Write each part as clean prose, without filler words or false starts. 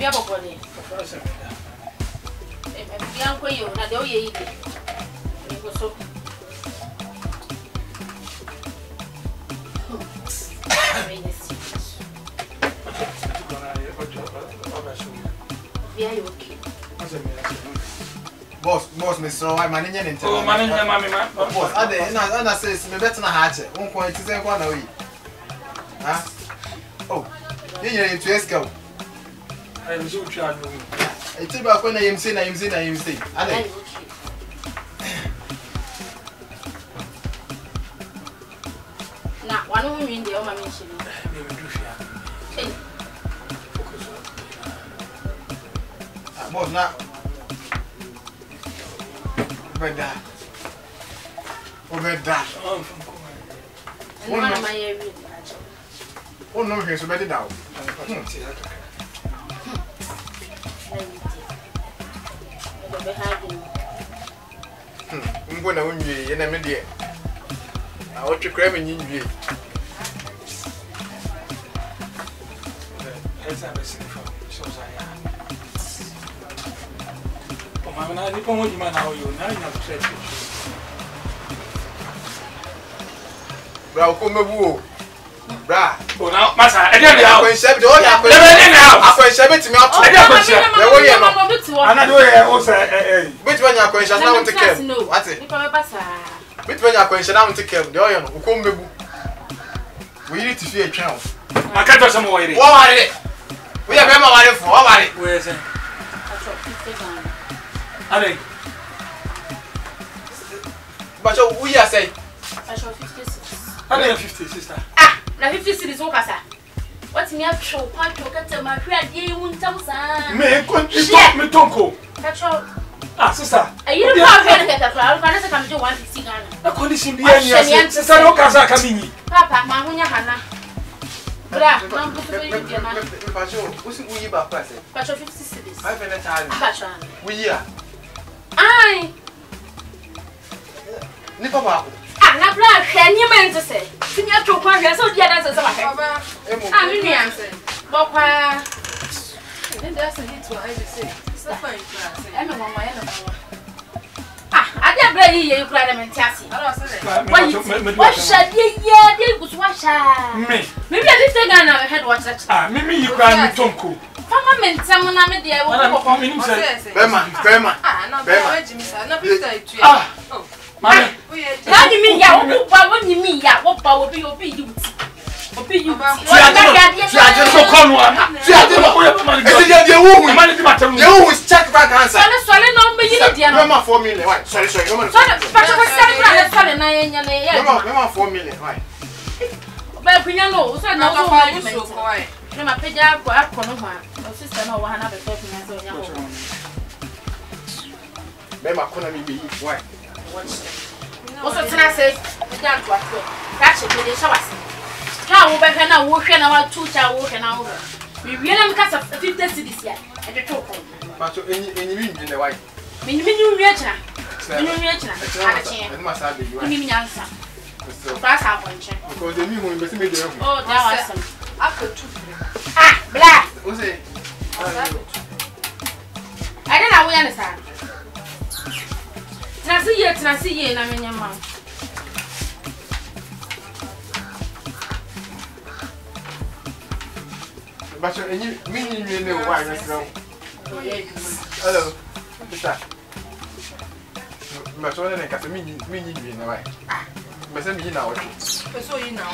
bia bobole bia nko yo na de o ye ide ni go so bia yo okay boss me so I manage an interview. Oh, manage mama boss ade na say me better na ha che won ko ti say kwa na we ha oh ye ye to esca I am so tired no e ti ba ko na yim say ade na wanu mi ndi o ma mi shiri me do fia boss na Obeda. Ona ma ye wi oh no he so better down. Ngwo na wunwie ye na me de a o twekra me nyinwie esa be sin for so ya o mama na ni ko mo di mana o yo na nya so se bra ko mebu o bra o na masa e dey ya ko nse bi o ya ko nse bi timi ato e dey ko nse we wo ye no ana do ye o se bit when ya ko nse na won take what ni pa me pasa bit when ya ko nse na won take de o ye no ko mebu we need to fear twan maka to some wire wo ware we ya be ma ware fo wo ware we se ale but so we ya say Asho 56 ale 50 sister ah na 50 cities o kasa what me atwo kwatwo kata ma hwe ade mu ntam saa me me tonko katwo ah sister ayi ni pa hwe na kata kwa na se kam je 150 Ghana na condition bi ya sister no kasa kamini papa ma hunya hana bra na mbuto be yi na but so usi uyi ba kwa say katwo 50 cities 500 katwo we ya ai ni papa na bra hwe ni mente se tinya to kwa hwe so dia dance se ba baba ah mi ni anse bo kwa Nenda asa hitu I say. Safa in class. eme mama ya na mama ah ade bra yi ye kura na mente ase Alo asale. wa shadi ye de gusu wa sha me bi de te Ghana head watch that ah me yi kwa me tonko fama mentem na me de wo ko me nim se Bema Ah, no, Bema Jimmy sa. No pizza itu. ah Oh. mama na ni mi ya wo ba wo ni mi ya wo ba obi you obi you ti ade so kono ana ti ade no ese je wu mama ni matam je wu check back answer sole no me yi dia no Bema 4 million why sorry no man sole pa ko sare bra na sole na yenya na ye Bema 4 million why ba kunya no so na No, wo papa, ma you so quiet. na ma peja akọ no ho a sister no wo ha na be talk na so nya ho Bema kona mi be why also tena say peja akọ akọ ka che be de shawase ka wo be hwe na wo hwe na wa tu cha wo hwe na wo mi wie na mi ka sa 50 cities ya e de to ko but so enyi mi ndine why mi wie chana ade che e ma sa be you mi nyansa so fa sa ko nche because the me who be me dey oh that was some After 2. ah bla o say ade na wo ya ne sa tena si ye na menya ma but so enyi mi nyi ne why you say hello Peter but so ne ka mi nyi na why me say mi na o So you now.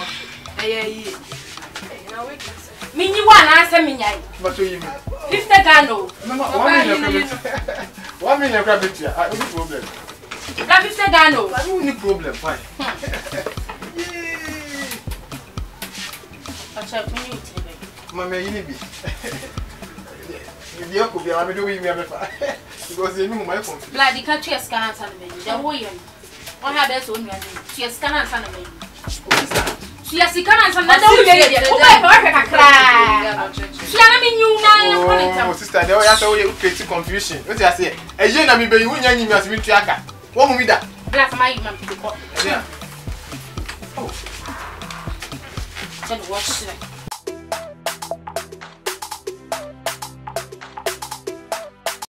Eh. Now wait. minyi wa na asa minyai but so you 50 Ghana mama 1 million crab it here no problem la 50 Ghana I don't need problem why acha minyi utibe mama yini bi Dia ko bi am do wi mi abefa because you know my phone bla di ka tu scanner san me da wo yen o ha be so nwa ni tu scanner san me tu scanner san na da wo yen o ba ba kakra tu na minyi na ko ni tam oh sister there ya say we create confusion what you say eje na mi be yu nya nyimi asimi tu aka wo mu mi da bla fa mai mam ko yeah oh just watch it